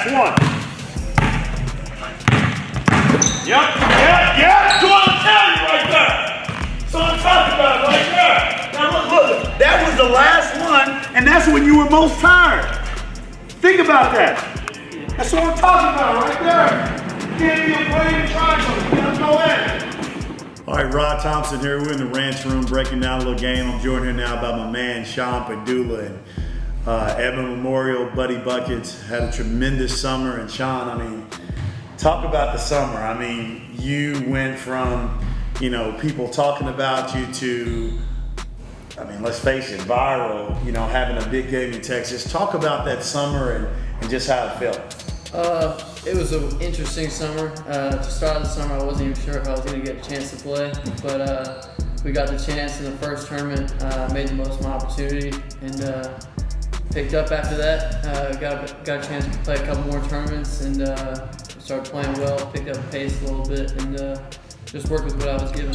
last one. Yep. That's what I'm telling you right there. So I'm talking about it right there. Now look, that was the last one, and that's when you were most tired. Think about that. That's what I'm talking about right there. You can't be afraid to try something. Let's go in. All right, Rod Thompson here. We're in the ranch room breaking down a little game. I'm joined here now by my man, Sean Pedulla, and Edmond Memorial, Buddy Buckets. Had a tremendous summer. And Sean, I mean, talk about the summer. I mean, you went from, you know, people talking about you to, I mean, let's face it, viral, you know, having a big game in Texas. Talk about that summer and just how it felt. It was an interesting summer. To start the summer, I wasn't even sure if I was going to get a chance to play, but we got the chance in the first tournament, made the most of my opportunity, and picked up after that. Got a chance to play a couple more tournaments, and started playing well, picked up pace a little bit, and just worked with what I was given.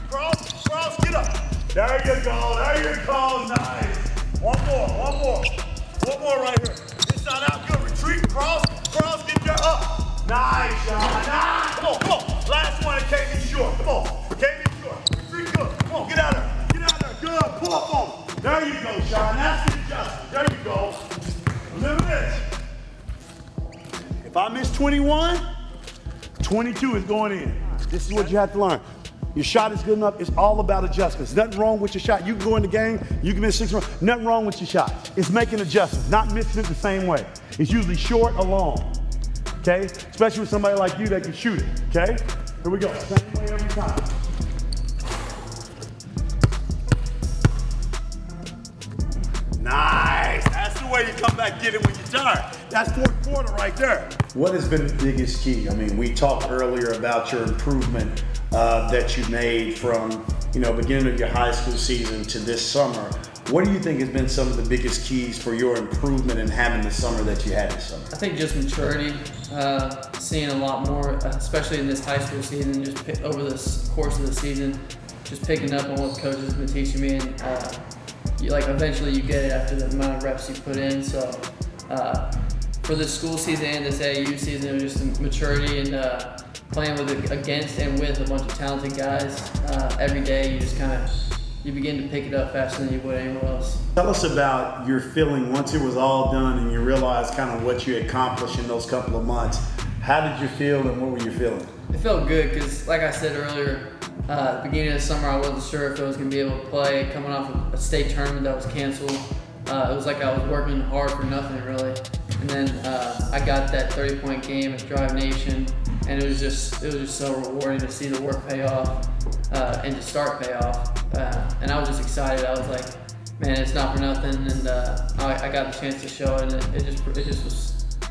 Cross, get up. There you go, nice. One more right here. Inside out, good, retreat, cross, get there, up. Nice, Sean, nice. Come on. Last one, it came in short, come on. Retreat, good, come on, get out there, good, pull up on him. There you go, Sean, that's the adjustment, there you go. Remember this. If I miss 21, 22 is going in. This is what you have to learn. Your shot is good enough. It's all about adjustments. Nothing wrong with your shot. You can go in the game, you can miss 6 runs. Nothing wrong with your shot. It's making adjustments, not missing it the same way. It's usually short or long, okay? Especially with somebody like you that can shoot it, okay? Here we go, same way every time. Nice, that's the way you come back, get it when you're tired. That's fourth quarter right there. What has been the biggest key? I mean, we talked earlier about your improvement that you made from, you know, beginning of your high school season to this summer. What do you think has been some of the biggest keys for your improvement in having the summer that you had this summer? I think just maturity, seeing a lot more, especially in this high school season, just over this course of the season, just picking up on what the coaches have been teaching me, and eventually you get it after the amount of reps you put in. So for this school season and this AAU season, it was just maturity and playing against and with a bunch of talented guys every day. You just you begin to pick it up faster than you would anywhere else. Tell us about your feeling once it was all done and you realized kind of what you accomplished in those couple of months. How did you feel and what were you feeling? It felt good because, like I said earlier, at the beginning of the summer I wasn't sure if I was going to be able to play, coming off of a state tournament that was canceled. It was like I was working hard for nothing really. And then I got that 30-point game at Drive Nation, and it was just so rewarding to see the work pay off and to start pay off. And I was just excited. I was like, man, it's not for nothing. And I got the chance to show it, and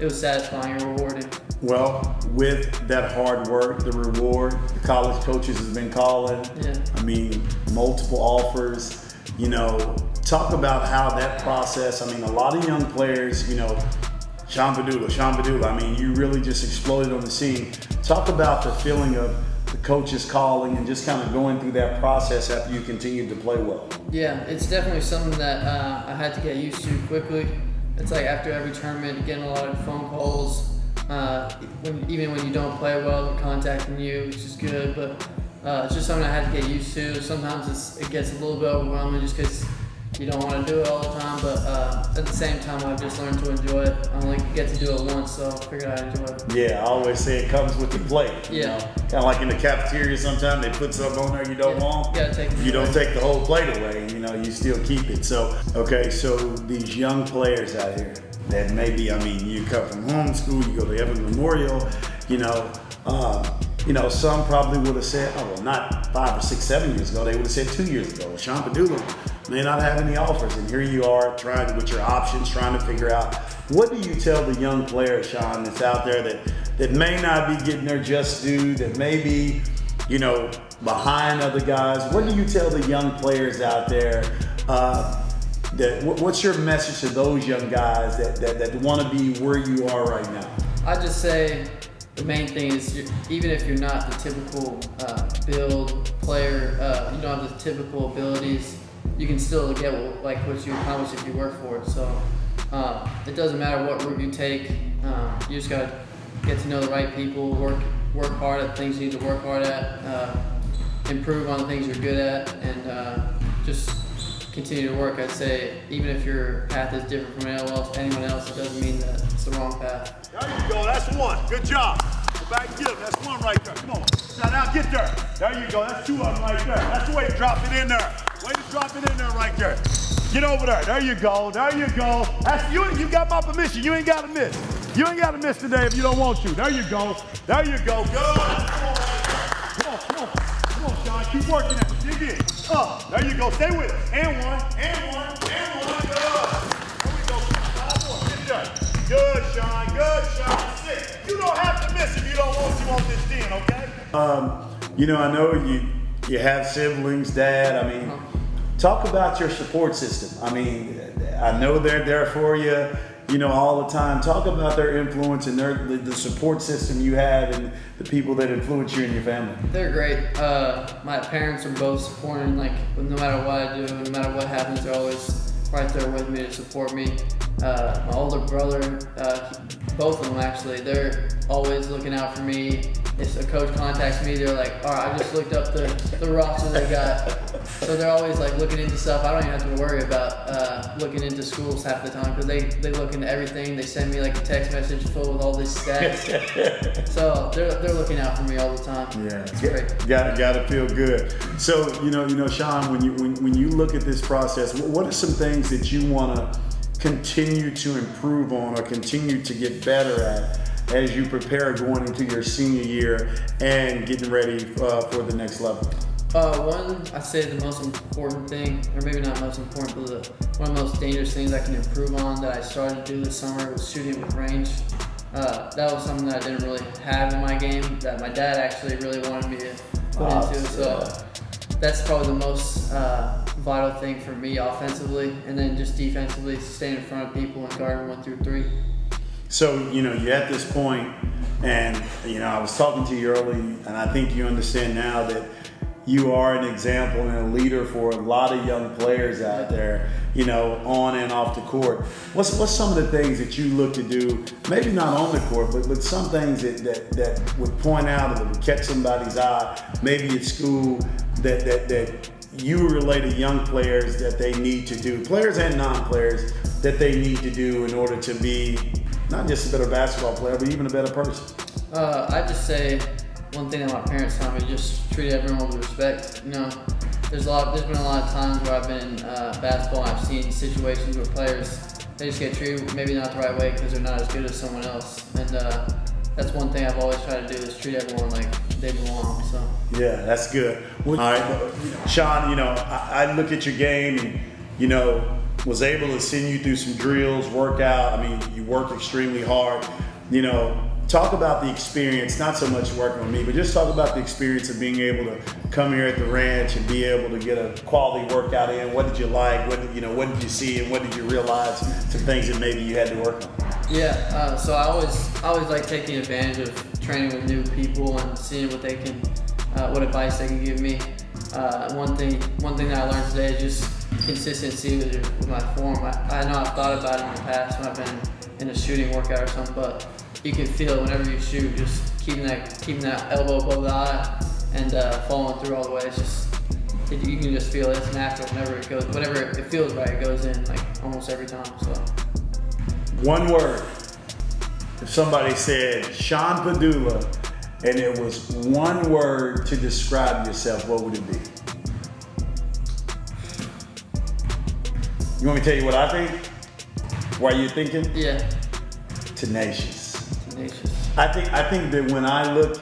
it was satisfying and rewarding. Well, with that hard work, the reward, the college coaches has been calling. Yeah. I mean, multiple offers. You know, talk about how that process. I mean, a lot of young players, you know, Sean Pedulla. I mean, you really just exploded on the scene. Talk about the feeling of the coaches calling and just kind of going through that process after you continued to play well. Yeah, it's definitely something that I had to get used to quickly. It's like after every tournament, getting a lot of phone calls. Even when you don't play well, they're contacting you, which is good. But it's just something I had to get used to. Sometimes it gets a little bit overwhelming just because you don't want to do it all the time, but at the same time, I've just learned to enjoy it. I only get to do it once, so I figured I'd enjoy it. Yeah, I always say it comes with the plate. You know? Kind of like in the cafeteria sometimes, they put something on there you don't want. You don't take the whole plate away, you know, you still keep it. So, okay, so these young players out here that maybe, I mean, you come from homeschool, you go to Edmond Memorial, you know, some probably would have said, oh, well, not 5 or 6, 7 years ago, they would have said 2 years ago. Well, Sean Pedulla may not have any offers, and here you are trying with your options, trying to figure out, what do you tell the young players, Sean, that's out there that may not be getting their just due, that may be, you know, behind other guys? What do you tell the young players out there? What's your message to those young guys that want to be where you are right now? I just say the main thing is, even if you're not the typical build player, you don't have the typical abilities, you can still get what you accomplish if you work for it. So it doesn't matter what route you take. You just gotta get to know the right people, work hard at things you need to work hard at, improve on the things you're good at, and just continue to work. I'd say even if your path is different from anyone else, it doesn't mean that it's the wrong path. There you go, that's one. Good job. Go back and get him. That's one right there. Come on. Now get there. There you go. That's two of them right there. That's the way to drop it in there. Way to drop it in there right there. Get over there. There you go. There you go. That's you got my permission. You ain't got to miss. You ain't got to miss today if you don't want to. There you go. There you go. Good. Come on. Come on, Sean. Keep working at it. Dig in. There you go. Stay with it. And one. Good. There we go. Five more. Get there. Good, Sean. Good, Sean. 6. You don't have to miss if you don't want to on this 10, okay? I know you have siblings, Dad. I mean, talk about your support system. I mean, I know they're there for you, all the time. Talk about their influence and the support system you have and the people that influence you and your family. They're great. My parents are both supporting, like, no matter what I do, no matter what happens, they're always right there with me to support me. My older brother, both of them actually, they're always looking out for me. If a coach contacts me, they're like, all right, I just looked up the roster they got. So they're always like looking into stuff. I don't even have to worry about looking into schools half the time because they look into everything. They send me like a text message full with all these stats. So they're looking out for me all the time. Yeah, it's great. Gotta feel good. So Sean, when you look at this process, what are some things that you want to continue to improve on or continue to get better at as you prepare going into your senior year and getting ready for the next level? One, I'd say the most important thing, or maybe not most important, but one of the most dangerous things I can improve on that I started to do this summer was shooting with range. That was something that I didn't really have in my game that my dad actually really wanted me to put into. So that's probably the most vital thing for me offensively, and then just defensively, staying in front of people and guarding 1 through 3. So, you're at this point, and, I was talking to you early, and I think you understand now that you are an example and a leader for a lot of young players out there, on and off the court. What's some of the things that you look to do, maybe not on the court, but some things that would point out or that would catch somebody's eye, maybe at school, that you relate to young players that they need to do, players and non-players, that they need to do in order to be not just a better basketball player, but even a better person? I'd just say one thing that my parents taught me, just treat everyone with respect. There's been a lot of times where I've been in basketball and I've seen situations where players, they just get treated maybe not the right way because they're not as good as someone else. And that's one thing I've always tried to do is treat everyone like they belong. So yeah, that's good. All right, Sean, I look at your game and, was able to send you through some drills, workout. I mean, you work extremely hard. Talk about the experience, not so much working with me, but just talk about the experience of being able to come here at the ranch and be able to get a quality workout in. What did you like? What did you see, and what did you realize? Some things that maybe you had to work on. Yeah, so I always like taking advantage of training with new people and seeing what they can, what advice they can give me. One thing that I learned today is just consistency with my form. I know I've thought about it in the past when I've been in a shooting workout or something, but you can feel it whenever you shoot, just keeping that elbow above the eye and following through all the way. It's just, you can just feel it. It's natural whenever it feels right, it goes in like almost every time. So. One word. If somebody said Sean Pedulla and it was one word to describe yourself, what would it be? You want me to tell you what I think? Why you're thinking? Yeah. Tenacious. I think that when I look,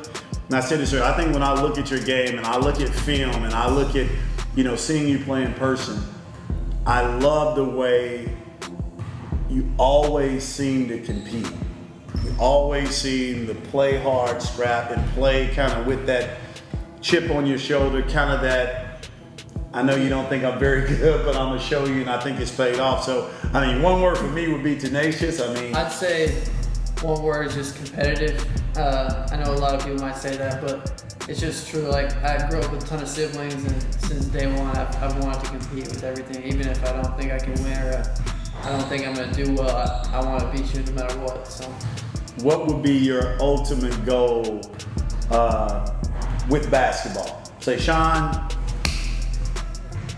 and I said this earlier, I think when I look at your game and I look at film and I look at, seeing you play in person, I love the way you always seem to compete. You always seem to play hard, scrap, and play kind of with that chip on your shoulder, kind of that, I know you don't think I'm very good, but I'm going to show you, and I think it's paid off. So, one word for me would be tenacious. I'd say one word is just competitive. I know a lot of people might say that, but it's just true. Like, I grew up with a ton of siblings, and since day one, I've wanted to compete with everything, even if I don't think I can win or I don't think I'm gonna do well. I want to beat you no matter what. So. What would be your ultimate goal with basketball? Say, Sean,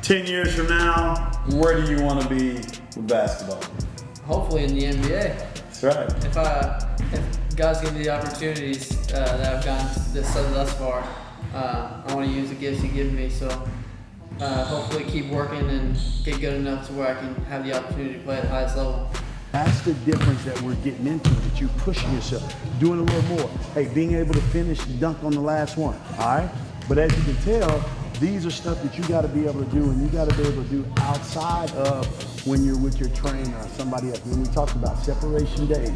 10 years from now, where do you want to be with basketball? Hopefully in the NBA. That's right. If God's given me the opportunities that I've gotten thus far, I want to use the gifts He given me. So hopefully keep working and get good enough to where I can have the opportunity to play at the highest level. That's the difference that we're getting into, that you're pushing yourself, doing a little more. Hey, being able to finish the dunk on the last one, all right? But as you can tell, these are stuff that you got to be able to do, and you got to be able to do outside of when you're with your trainer or somebody else. When we talk about separation days,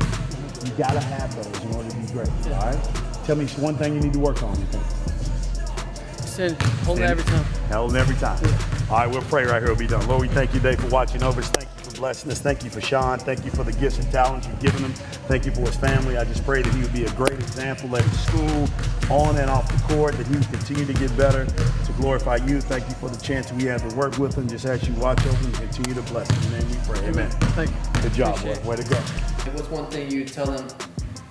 you got to have those in order to be great, all right? Tell me one thing you need to work on, you think? Holding every time. Holding every time. Yeah. All right, we'll pray right here. We'll be done. Lord, we thank you today for watching over us. Thank you for blessing us. Thank you for Sean. Thank you for the gifts and talents you've given him. Thank you for his family. I just pray that he would be a great example at his school, on and off the court, that he would continue to get better, to glorify you. Thank you for the chance we have to work with him. Just ask you watch over him and continue to bless him. In your name we pray. Amen. Thank you. Good job, boy. Way to go. What's one thing you'd tell them,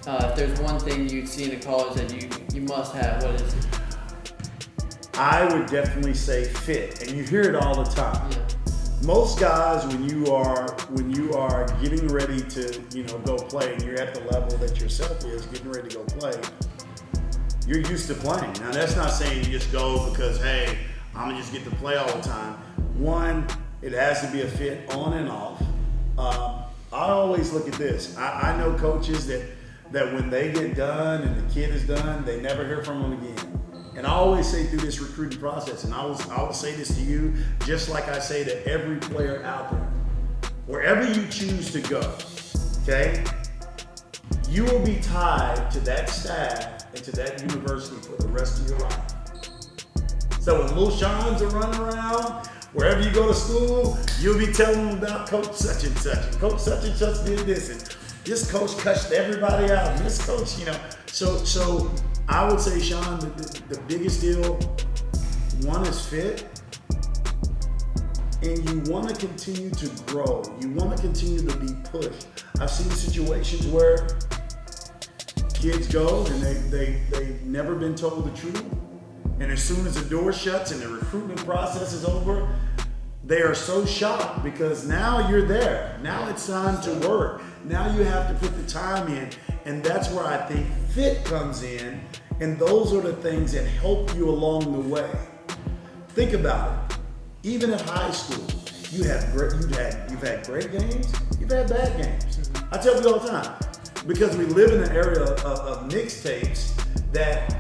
if there's one thing you'd see in a college that you must have, what is it? I would definitely say fit, and you hear it all the time. Yeah. Most guys, when you are getting ready to go play, and you're at the level that yourself is getting ready to go play, you're used to playing. Now that's not saying you just go because hey, I'm gonna just get to play all the time. One, it has to be a fit on and off. I always look at this. I know coaches that when they get done and the kid is done, they never hear from them again. And I always say through this recruiting process, and I will say this to you, just like I say to every player out there, wherever you choose to go, okay, you will be tied to that staff and to that university for the rest of your life. So when little Sean's are running around, wherever you go to school, you'll be telling them about Coach such and such, and Coach such and such did this, and this coach cussed everybody out, and this coach, so I would say, Sean, the biggest deal, one is fit, and you want to continue to grow. You want to continue to be pushed. I've seen situations where kids go and they've never been told the truth, and as soon as the door shuts and the recruitment process is over, they are so shocked because now you're there. Now it's time to work. Now you have to put the time in, and that's where I think fit comes in, and those are the things that help you along the way. Think about it. Even in high school, you've had great games, you've had bad games. I tell people all the time, because we live in an area of mixtapes that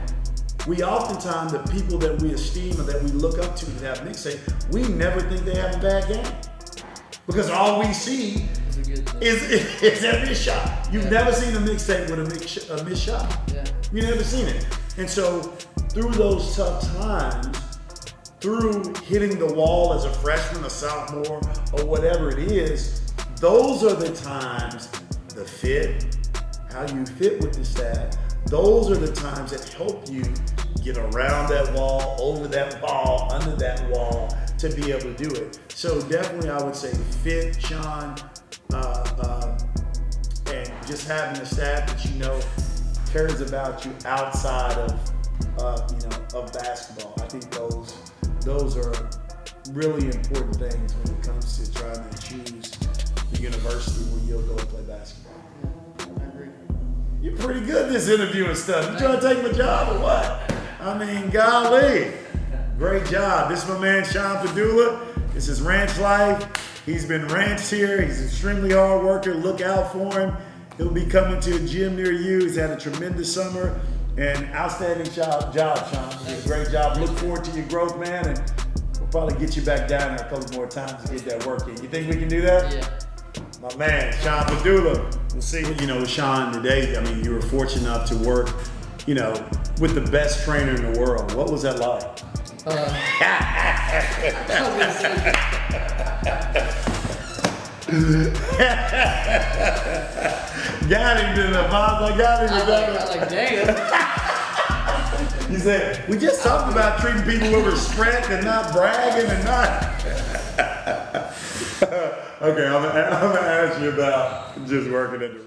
we oftentimes, the people that we esteem or that we look up to that have mixtape, we never think they have a bad game. Because all we see is that missed shot. You've never seen a mixtape with a missed shot. Yeah. You've never seen it. And so through those tough times, through hitting the wall as a freshman, a sophomore, or whatever it is, those are the times, the fit, how you fit with the staff, those are the times that help you get around that wall, over that wall, under that wall, to be able to do it. So definitely I would say fit, Sean, and just having a staff that cares about you outside of basketball. I think those are really important things when it comes to trying to choose the university where you'll go and play basketball. I agree. You're pretty good at this interview and stuff. You trying to take my job or what? I mean, golly. Great job. This is my man, Sean Pedulla. This is Ranch Life. He's been ranched here. He's an extremely hard worker. Look out for him. He'll be coming to a gym near you. He's had a tremendous summer and outstanding job, Sean. You did a great job. Look forward to your growth, man, and we'll probably get you back down there a couple more times to get that work in. You think we can do that? Yeah. My man, Sean Pedulla. We'll see, with Sean today. I mean, you were fortunate enough to work, with the best trainer in the world. What was that like? Got him in the box. I got him. I like damn. He said, we just talked about treating people with respect and not bragging and not. Okay, I'm gonna ask you about just working at the